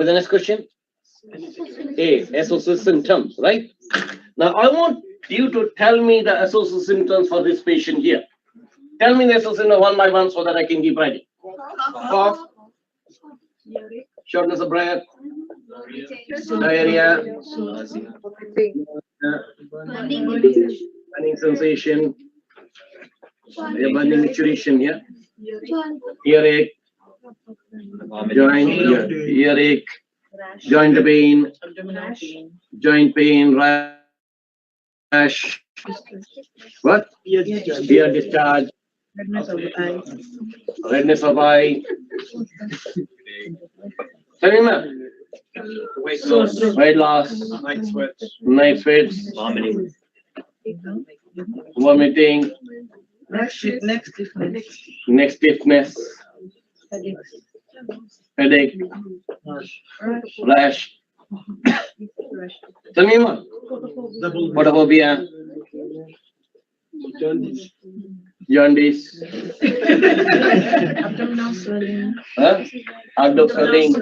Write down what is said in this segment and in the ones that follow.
What is the next question? A, associated symptoms, right? Now I want you to tell me the associated symptoms for this patient here. Tell me the associated symptoms one by one so that I can keep writing. Cough, shortness of breath, diarrhea, burning sensation, burning maturation here, earache, earache, joint pain, rash, what? Ear discharge, redness of eye. Tell me, ma'am. Weight loss, night sweats, vomiting, neck stiffness, headache, rash. Tell me, ma'am. Photophobia, jaundice, Abdominal swelling. abdominal swelling.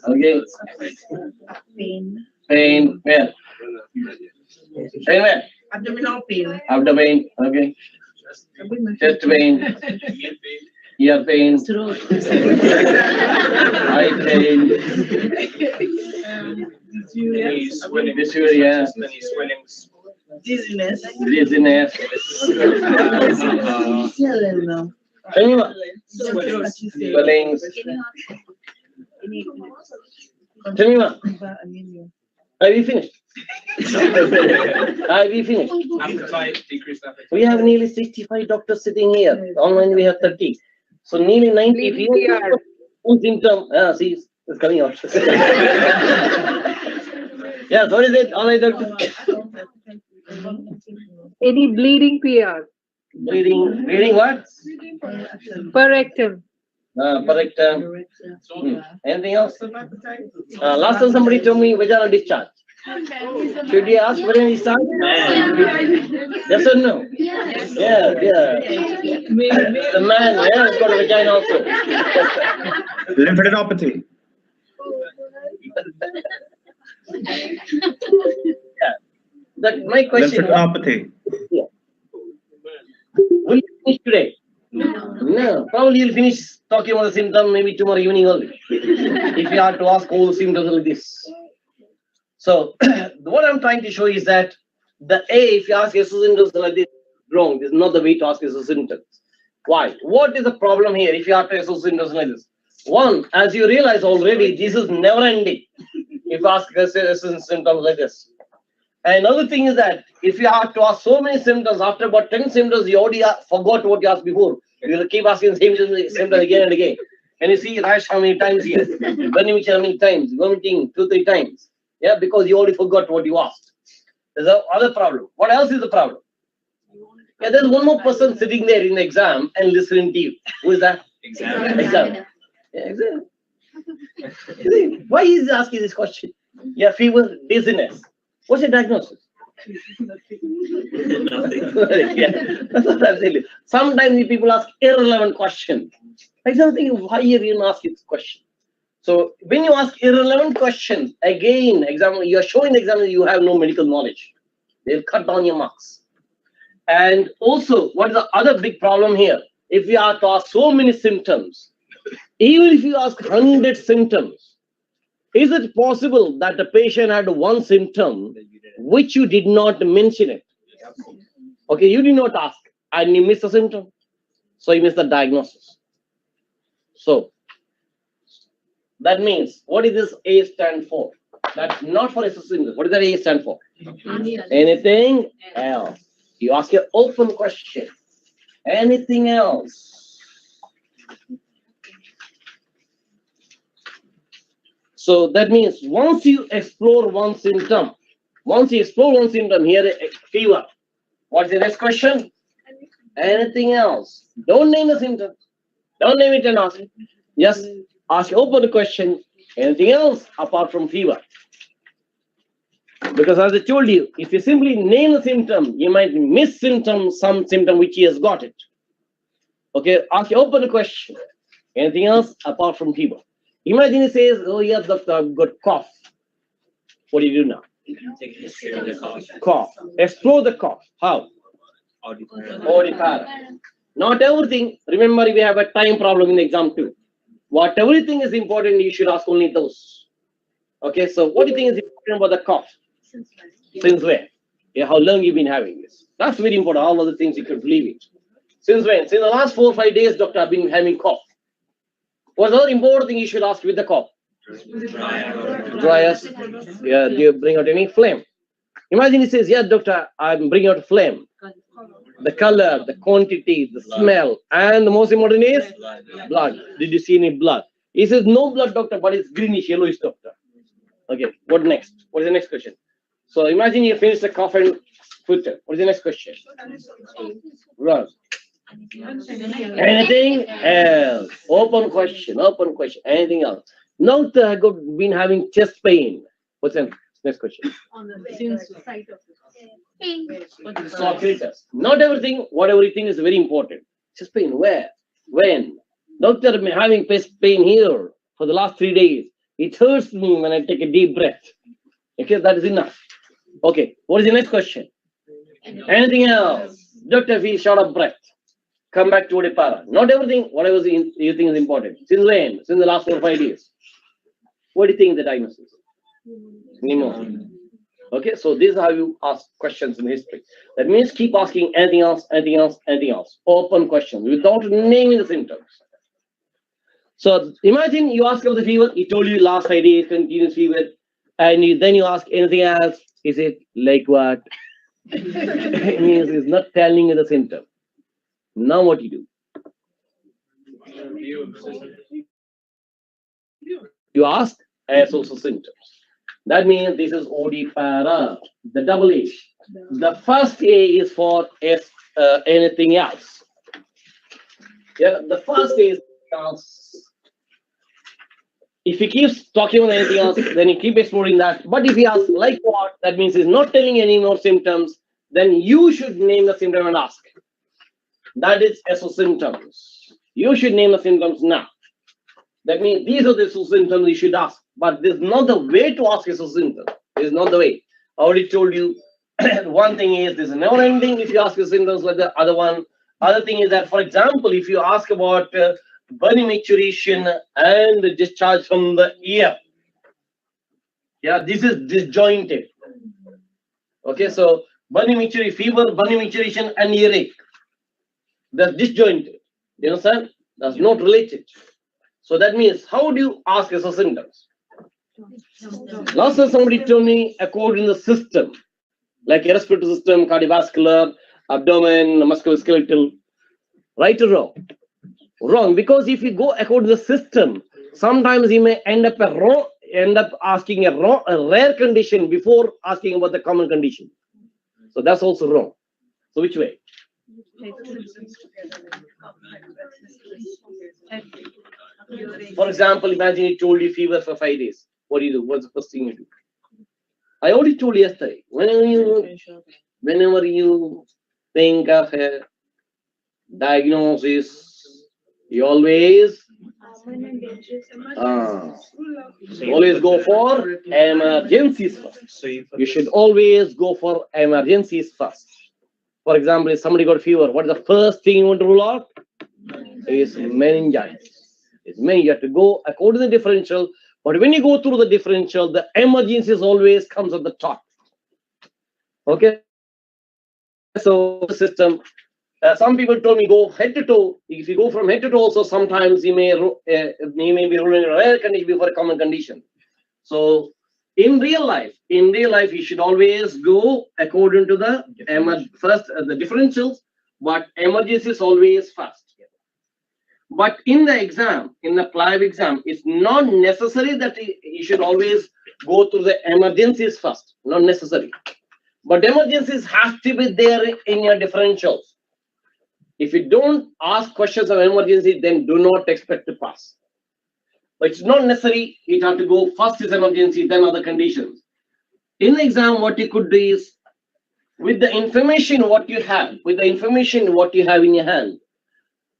Okay. Pain. Where? Pain where? Abdominal pain. Abdomen. Okay. Chest pain. Ear pain. Eye pain. Dysuria. Dizziness. Dizziness. Anyone? Swellings. Tell me, ma'am. Are we finished? Are we finished? Appetite, decreased appetite. We have nearly 65 doctors sitting here. Online we have 30. So nearly 90 people. One symptom. See, it's coming out. Yeah, what is it? Online doctor. Any bleeding PR? Bleeding what? Per rectum. Per rectum. Anything else? Last time somebody told me vaginal discharge. Should we ask vaginal discharge? Yes or no? Yeah. The man, has got a vagina also. Lymphadenopathy. That my question. Lymphadenopathy. Yeah. Will you finish today? No. Probably you'll finish talking about the symptom maybe tomorrow evening only. If you are to ask all the symptoms like this. So what I'm trying to show is that the A, if you ask SO symptoms like this, wrong. This is not the way to ask SO symptoms. Why? What is the problem here if you have to SO symptoms like this? One, as you realize already, this is never ending. If you ask SO symptoms like this. Another thing is that if you have to ask so many symptoms, after about 10 symptoms, you already forgot what you asked before. You will keep asking the same symptoms again and again. And you see rash how many times here, burning how many times, vomiting 2-3 times. Yeah, because you already forgot what you asked. There's another problem. What else is the problem? Yeah, there's one more person sitting there in the exam and listening to you. Who is that? Exam. Yeah, exam. Why is he asking this question? Yeah, fever, dizziness. What's your diagnosis? Yeah, that's what I'm saying. Sometimes people ask irrelevant questions. I don't think why you didn't ask this question. So when you ask irrelevant questions, again, you're showing the examiner you have no medical knowledge. They'll cut down your marks. And also, what is the other big problem here? If you are to ask so many symptoms, even if you ask 100 symptoms, is it possible that the patient had one symptom which you did not mention it? Okay, you did not ask and you missed the symptom. So you missed the diagnosis. So that means, what is this A stand for? That's not for assessing. What does that A stand for? Anything else? You ask an open question. Anything else? So that means once you explore one symptom, here, fever. What's the next question? Anything else? Don't name the symptom. Don't name it and ask it. Just ask open question. Anything else apart from fever? Because as I told you, if you simply name the symptom, you might miss some symptom which he has got it. Okay, ask open question. Anything else apart from fever? Imagine he says, oh yes, doctor, I've got cough. What do you do now? Take history of the cough. Cough. Explore the cough. How? Audipara. Not everything. Remember, we have a time problem in the exam too. What everything is important, you should ask only those. Okay, so what do you think is important about the cough? Since when? Yeah, how long you been having this? That's very important. All other things you could leave it. Since when? Since the last 4 or 5 days, doctor, I've been having cough. What's the other important thing you should ask with the cough? Dry as, yeah, do you bring out any flame? Imagine he says, yeah, doctor, I'm bringing out flame. The color, the quantity, the smell, and the most important is blood. Did you see any blood? He says, no blood, doctor, but it's greenish, yellowish, doctor. Okay, what next? What is the next question? So imagine you finish the cough and filter. What is the next question? Run. Anything else? Open question, open question. Anything else? Now I got been having chest pain. What's the next question? Soft filters. Not everything, what everything is very important. Chest pain, where? When? Doctor, I'm having chest pain here for the last 3 days. It hurts me when I take a deep breath. Okay, that is enough. Okay, what is the next question? Anything else? Doctor, feel short of breath. Come back to Odipara. Not everything, whatever you think is important. Since when? Since the last 4 or 5 days. What do you think is the diagnosis? Pneumonia. Okay, so this is how you ask questions in history. That means keep asking anything else, anything else, anything else. Open questions without naming the symptoms. So imagine you ask about the fever, he told you last 5 days, continuous fever, and then you ask anything else. Is it like what? It means it's not telling you the symptom. Now what you do? You ask as also symptoms. That means this is Odipara, the double H. The first A is for anything else. Yeah, the first A is else. If he keeps talking about anything else, then you keep exploring that. But if he asks like what, that means he's not telling any more symptoms, then you should name the symptom and ask. That is SO symptoms. You should name the symptoms now. That means these are the SO symptoms you should ask. But this is not the way to ask SO symptoms. This is not the way. I already told you. One thing is this is never ending if you ask the symptoms like the other one. Other thing is that, for example, if you ask about burning maturation and the discharge from the ear, yeah, this is disjointed. Okay, so burning maturation, fever, burning maturation, and earache, that's disjointed. You understand? That's not related. So that means, how do you ask as a symptoms? Last time somebody told me according to the system, like respiratory system, cardiovascular, abdomen, musculoskeletal, right or wrong? Wrong, because if you go according to the system, sometimes you may end up asking a rare condition before asking about the common condition. So that's also wrong. So which way? For example, imagine he told you fever for 5 days. What do you do? What's the first thing you do? I already told you yesterday. Whenever you think of a diagnosis, you always go for emergencies first. You should always go for emergencies first. For example, if somebody got fever, what is the first thing you want to rule out? Is meningitis. It's meningitis. You have to go according to the differential. But when you go through the differential, the emergencies always comes at the top. Okay. So the system. Some people told me go head to toe. If you go from head to toe, also sometimes you may be ruling a rare condition before a common condition. So in real life, you should always go according to the first the differentials, but emergency is always first. But in the exam, in the PLIVE exam, it's not necessary that you should always go through the emergencies first. Not necessary. But emergencies have to be there in your differentials. If you don't ask questions of emergency, then do not expect to pass. But it's not necessary. You have to go first is emergency, then other conditions. In the exam, what you could do is, with the information what you have, in your hand,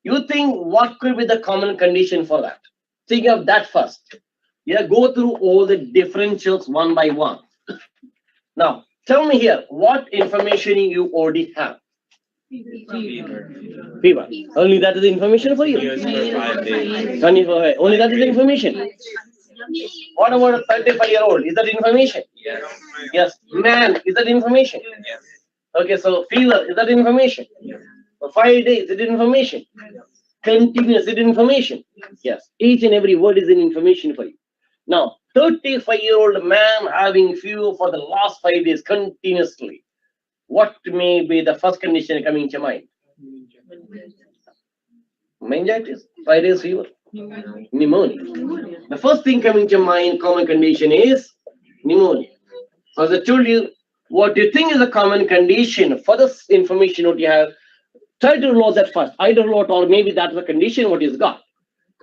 you think what could be the common condition for that? think of that first. Yeah, go through all the differentials one by one. Now, tell me here, what information you already have? Fever. Fever. Only that is the information for you. Years for 5 days. 24, only that is the information. What about a 35-year-old? Is that information? Yes. Yes. Man, is that information? Yes. Okay, so fever, is that information? Yes. For 5 days, is it information? Continuous, is it information? Yes. Each and every word is an information for you. Now, 35-year-old man having fever for the last 5 days continuously. What may be the first condition coming to mind? Meningitis, 5 days fever, pneumonia. The first thing coming to mind, common condition is pneumonia. So as I told you, what you think is a common condition for this information what you have, try to know that first. Either lot or maybe that's the condition what is got.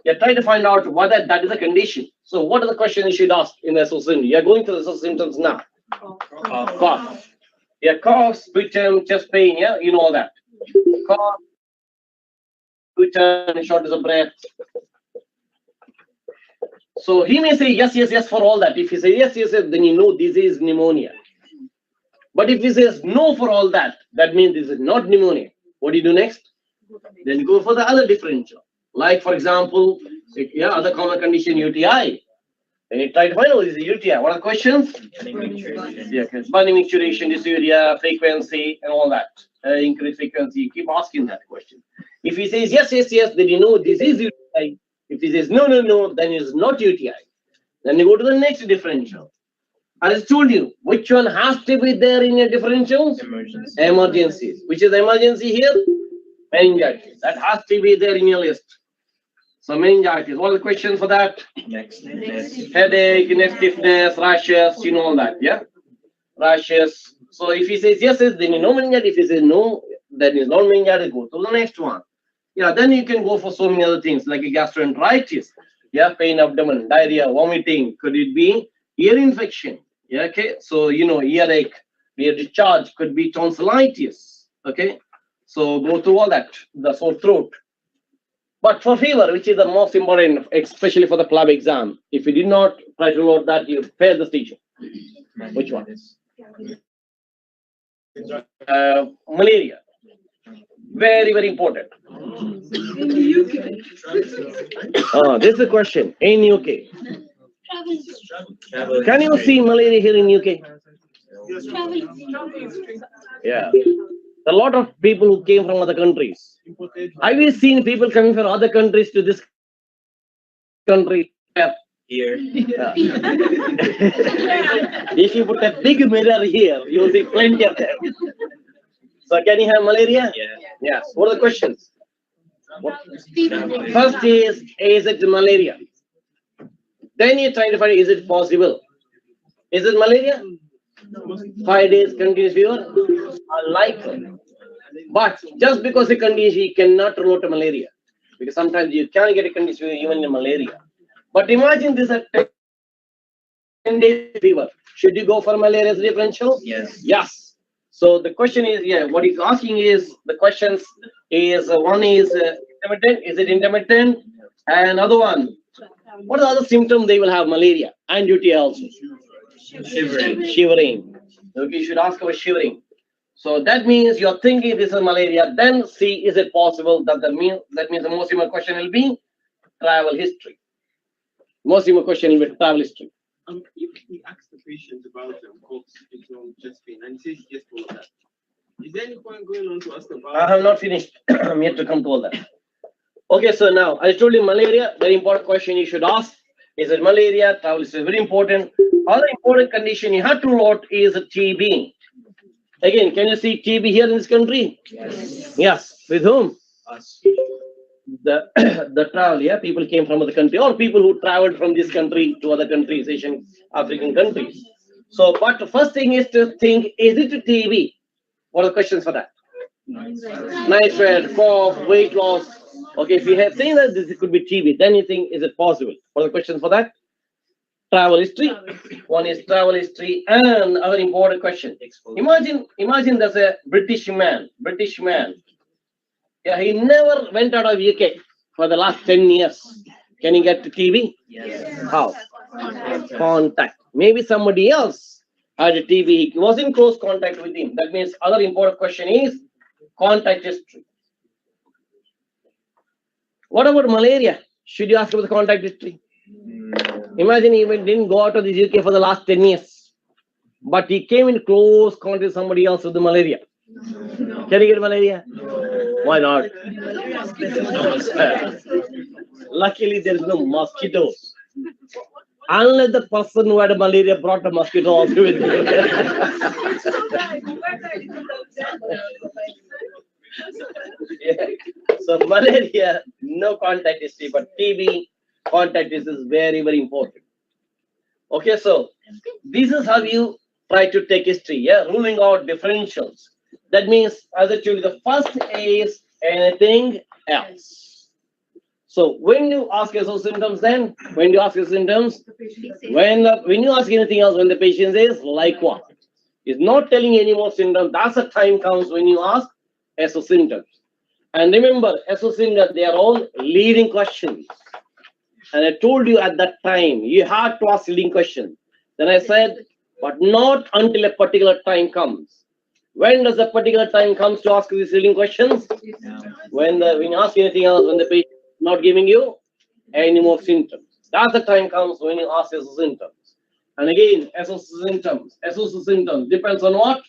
You try to find out whether that is a condition. So what are the questions you should ask in the association? You are going through the symptoms now. Cough. Yeah, cough, sputum, chest pain, yeah, you know all that. Cough, sputum, shortness of breath. So he may say yes, yes, yes for all that. If he says yes, yes, yes, then you know this is pneumonia. But if he says no for all that, that means this is not pneumonia. What do you do next? Then you go for the other differential. Like for example, yeah, other common condition UTI. And you try to find out is the UTI. What are the questions? Yeah, bunny micturition, dysuria, frequency, and all that. Increased frequency. Keep asking that question. If he says yes, yes, yes, then you know this is UTI. If he says no, no, no, then it's not UTI. Then you go to the next differential. I just told you which one has to be there in your differential? Emergency. Emergencies. Which is emergency here? Meningitis. That has to be there in your list. So meningitis. What are the questions for that? Next. Headache, neck stiffness, rashes, you know all that, yeah? Rashes. So if he says yes, yes, then you know meningitis. If he says no, then it's not meningitis. Go to the next one. Yeah, then you can go for so many other things like a gastroenteritis. Yeah, pain, abdomen, diarrhea, vomiting. Could it be ear infection? Yeah, okay. So you know, earache, ear discharge, could be tonsillitis. Okay. So go through all that, the sore throat. But for fever, which is the most important, especially for the club exam, if you did not try to note that, you fail the teacher. Which one? Malaria. Very, very important. This is the question. In UK, Travel. can you see malaria here in UK? Yeah. A lot of people who came from other countries. Have you seen people coming from other countries to this country? Yeah. Here. Yeah. If you put a big mirror here, you will see plenty of them. So can you have malaria? Yeah. Yes. What are the questions? Travel. First is it malaria? Then you try to find, is it possible? Is it malaria? 5 days continuous fever? Unlikely. But just because a condition, you cannot rule out a malaria. Because sometimes you can get a condition even in malaria. But imagine this at 10 days fever. Should you go for malaria differential? Yes. Yes. So the question is, yeah, what he's asking is, the questions is, one is intermittent, is it intermittent? And other one, what are the other symptoms they will have? Malaria and UTI also. Shivering. Shivering. Okay, you should ask about shivering. So that means you're thinking this is malaria. Then see, is it possible that that means the most important question will be travel history. Most important question will be travel history. If we ask the patient about cough, symptom, chest pain, and he says yes to all that, is there any point going on to ask about? I have not finished. I'm yet to come to all that. Okay, so now I told you malaria, very important question you should ask. Is it malaria? Travel is very important. Other important condition you have to rule out is TB. Again, can you see TB here in this country? Yes. Yes. With whom? Us. The the travel, yeah, people came from other country or people who traveled from this country to other countries, Asian, African countries. So, but the first thing is to think, is it a TB? What are the questions for that? Night sweat, cough, weight loss. Okay, if you have seen that this could be TB, then you think, is it possible? What are the questions for that? Travel history. One is travel history, and another important question. Imagine there's a British man. Yeah, he never went out of UK for the last 10 years. Can you get to TB? Yes. How? Contact. Maybe somebody else had a TB. He was in close contact with him. That means other important question is contact history. What about malaria? Should you ask about the contact history? Imagine he even didn't go out of the UK for the last 10 years. But he came in close contact with somebody else with the malaria. Can he get malaria? Why not? Luckily, there is no mosquitoes. Unless the person who had malaria brought a mosquito also with him. Yeah. So malaria, no contact history, but TB, contact history is very, very important. Okay, so this is how you try to take history, yeah, ruling out differentials. That means, as I told you, the first is anything else. So when you ask your symptoms, then when you ask your symptoms, when you ask anything else, when the patient says like what, is not telling any more symptoms. That's the time comes when you ask SO symptoms. And remember, SO symptoms, they are all leading questions. And I told you at that time, you had to ask leading questions. Then I said, but not until a particular time comes. When does a particular time comes to ask these leading questions? When you ask anything else, when the patient is not giving you any more symptoms. That's the time comes when you ask SO symptoms. And again, SO symptoms depends on what?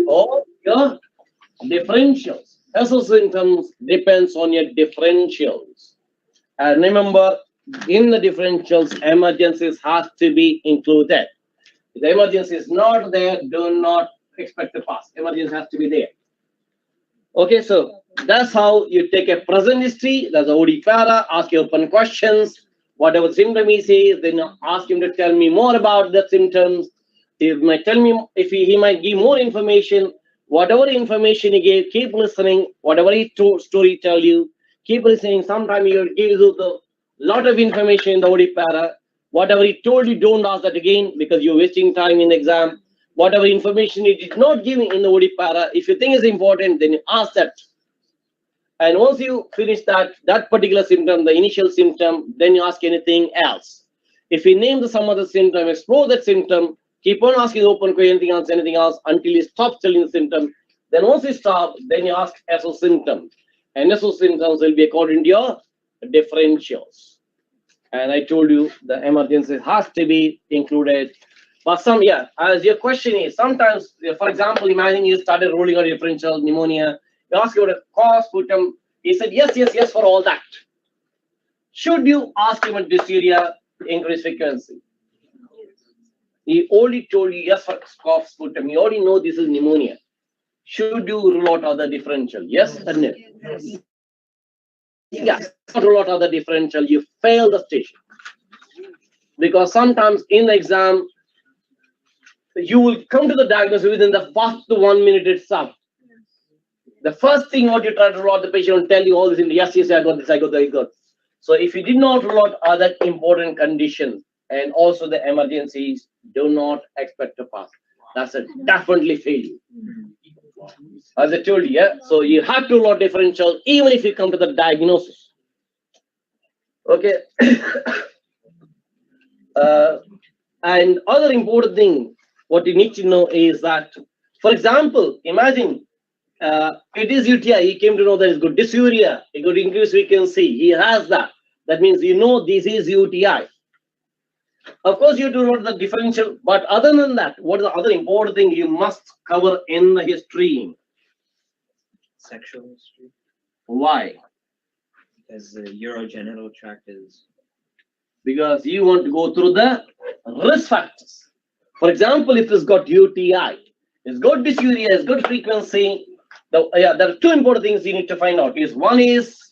On your differentials. SO symptoms depends on your differentials. And remember, in the differentials, emergencies has to be included. If the emergency is not there, do not expect to pass. Emergency has to be there. Okay, so that's how you take a present history. That's a OD para. Ask your open questions. Whatever symptom he says, then ask him to tell me more about the symptoms. He might tell me if he might give more information. Whatever information he gave, keep listening. Whatever story tell you, keep listening. Sometimes he will give you the lot of information in the OD para. Whatever he told you, don't ask that again because you're wasting time in the exam. Whatever information he did not give in the OD para, if you think is important, then you ask that. And once you finish that particular symptom, the initial symptom, then you ask anything else. If you name some other symptom, explore that symptom, keep on asking open question, anything else, until you stop telling the symptom. Then once you stop, then you ask SO symptom. And SO symptoms will be according to your differentials. And I told you the emergency has to be included. But as your question is, sometimes, for example, imagine you started ruling out differential pneumonia. You ask about a cause, sputum. He said, yes for all that. Should you ask him about dysuria, increased frequency? He only told you yes for cough, sputum. You already know this is pneumonia. Should you rule out other differential? Yes or no? Yes. Rule out other differential. You fail the station. Because sometimes in the exam, you will come to the diagnosis within the first 1 minute itself. The first thing what you try to rule out, the patient will tell you all this, yes, I got this, I got that. So if you did not rule out other important conditions and also the emergencies, do not expect to pass. That's a definitely failure. As I told you, yeah. So you have to rule out differential even if you come to the diagnosis. Okay. And other important thing, what you need to know is that, for example, imagine it is UTI. He came to know that it's good dysuria. He got increased frequency. He has that. That means you know this is UTI. Of course, you do not the differential, but other than that, what is the other important thing you must cover in the history? Sexual history. Why? Because the urogenital tract is. Because you want to go through the risk factors. For example, if it's got UTI, it's got dysuria, it's got frequency. There are two important things you need to find out. One is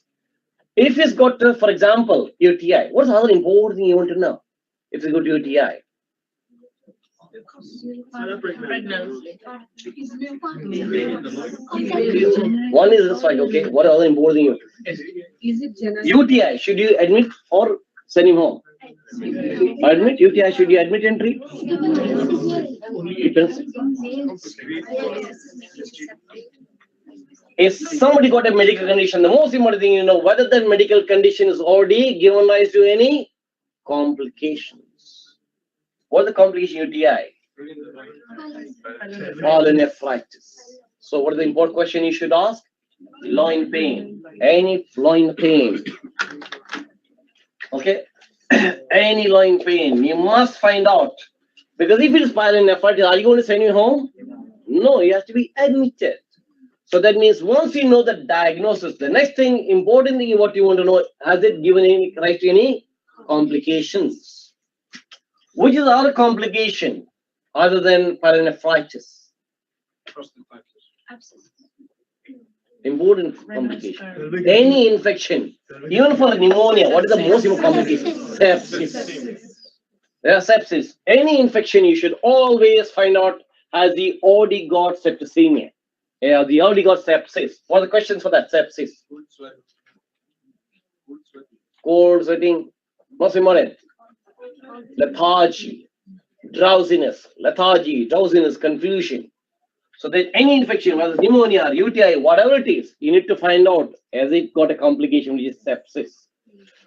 if it's got, for example, UTI. What's the other important thing you want to know? If it's got UTI. One is this, right? Okay. What other important thing? UTI. Should you admit or send him home? Admit UTI. Should you admit and treat? Depends. If somebody got a medical condition, the most important thing, whether that medical condition is already given rise to any complications. What the complication UTI? Pyelonephritis. So what is the important question you should ask? Loin pain. Any loin pain. Okay? Any loin pain. You must find out. Because if it is pyelonephritis, are you going to send you home? No, you have to be admitted. So that means once you know the diagnosis, the next thing, important thing, what you want to know, has it given any rise to any complications? Which is our complication other than pyelonephritis? Important complication. Any infection, even for pneumonia, what is the most important complication? Sepsis. Yeah, sepsis. Any infection, you should always find out has the already got septicemia. Yeah, the already got sepsis. What are the questions for that sepsis? Cold sweating, most important. Lethargy, drowsiness, confusion. So that any infection, whether pneumonia or UTI, whatever it is, you need to find out has it got a complication which is sepsis.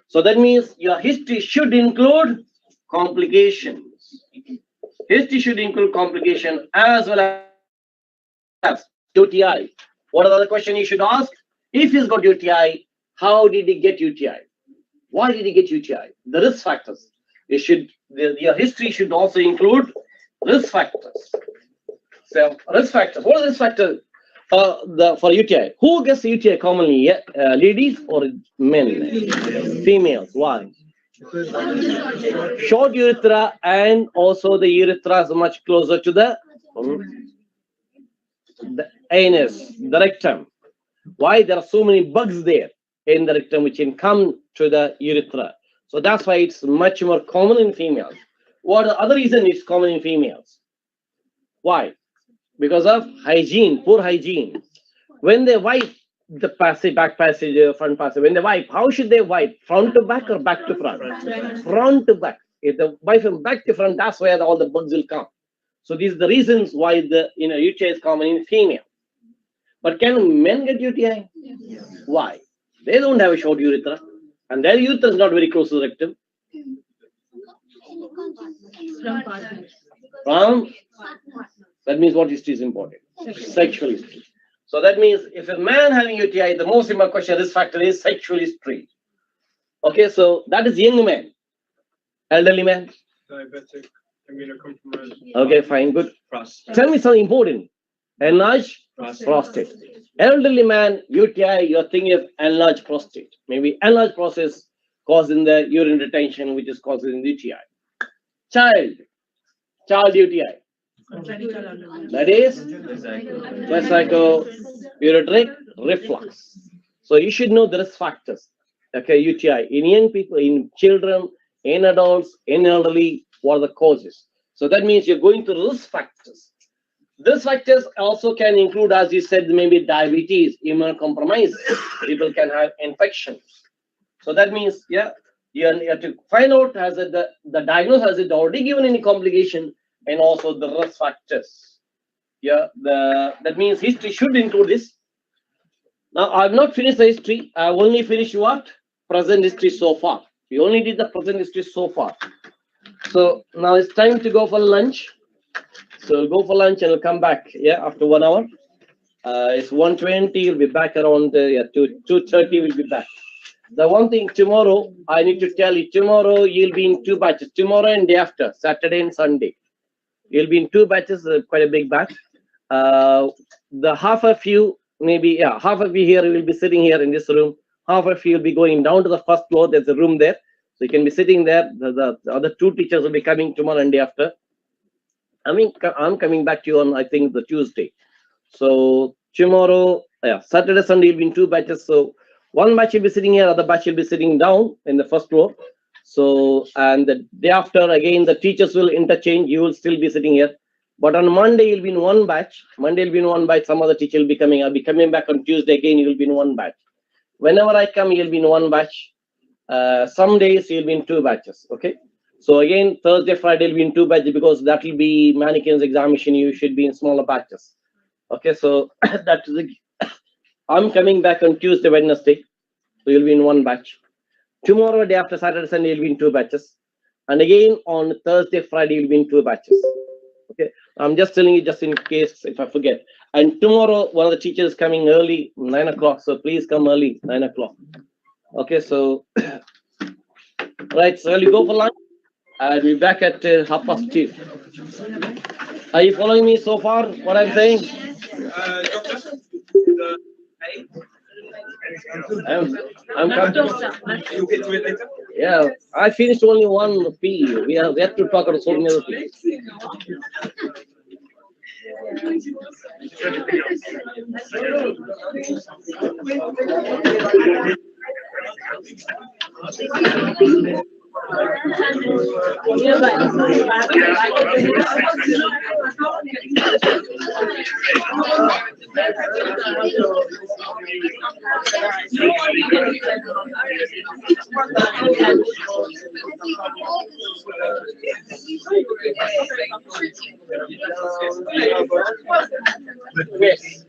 So that means your history should include complications. History should include complication as well as UTI. What are the other question you should ask? If he's got UTI, how did he get UTI? Why did he get UTI? The risk factors. Your history should also include risk factors. So risk factors. What are risk factors for UTI? Who gets UTI commonly? Ladies or men? Females. Why? Short urethra, and also the urethra is much closer to the anus, the rectum. Why? There are so many bugs there in the rectum which can come to the urethra. So that's why it's much more common in females. What the other reason is common in females? Why? Because of hygiene, poor hygiene. When they wipe the passage, back passage, front passage, when they wipe, how should they wipe? Front to back or back to front? Front to back. If they wipe from back to front, that's where all the bugs will come. So these are the reasons why the UTI is common in female. But can men get UTI? Why? They don't have a short urethra, and their urethra is not very close to the rectum. From that means what history is important? Sexual history. So that means if a man having UTI, the most important question, risk factor is sexual history. Okay, so that is young man. Elderly man. Diabetic, immunocompromised. Okay, fine, good. Prostate. Tell me something important. Enlarged prostate. Elderly man, UTI, you're thinking of enlarged prostate. Maybe enlarged prostate causing the urine retention, which is causing UTI. Child UTI. That is psychoureteric reflux. So you should know the risk factors. Okay, UTI in young people, in children, in adults, in elderly, what are the causes? So that means you're going to risk factors. These factors also can include, as you said, maybe diabetes, immunocompromised. People can have infections. So that means, yeah, you have to find out has it the diagnosis, has it already given any complication, and also the risk factors. Yeah, that means history should include this. Now I've not finished the history. I've only finished what? Present history so far. We only did the present history so far. So now it's time to go for lunch. So we'll go for lunch and we'll come back. Yeah, after 1 hour. It's 1:20. We'll be back around 2:30. We'll be back. The one thing tomorrow, I need to tell you, tomorrow you'll be in 2 batches. Tomorrow and day after, Saturday and Sunday. You'll be in 2 batches, quite a big batch. The half of you, maybe, half of you here will be sitting here in this room. Half of you will be going down to the first floor. There's a room there. So you can be sitting there. The other 2 teachers will be coming tomorrow and day after. I'm coming back to you on, I think, the Tuesday. So tomorrow, Saturday, Sunday will be in 2 batches. So one batch will be sitting here, other batch will be sitting down in the first floor. So, and the day after, again, the teachers will interchange. You will still be sitting here. But on Monday, you'll be in one batch. Monday will be in one batch. Some other teacher will be coming. I'll be coming back on Tuesday again. You will be in one batch. Whenever I come, you'll be in one batch. Some days you'll be in 2 batches. Okay. So again, Thursday, Friday will be in 2 batches because that will be mannequins examination. You should be in smaller batches. Okay. So that is I'm coming back on Tuesday, Wednesday. So you'll be in one batch. Tomorrow, day after Saturday, Sunday, you'll be in two batches. And again on Thursday, Friday, you'll be in two batches. Okay. I'm just telling you just in case if I forget. And tomorrow, one of the teachers is coming early, 9 o'clock. So please come early, 9 o'clock. Okay. So, right. So you go for lunch. I'll be back at 2:30. Are you following me so far? What I'm saying? Doctor, the eight. I'm coming. You'll get to it later. Yeah, I finished only one P. We have to talk about so many other things. Yes.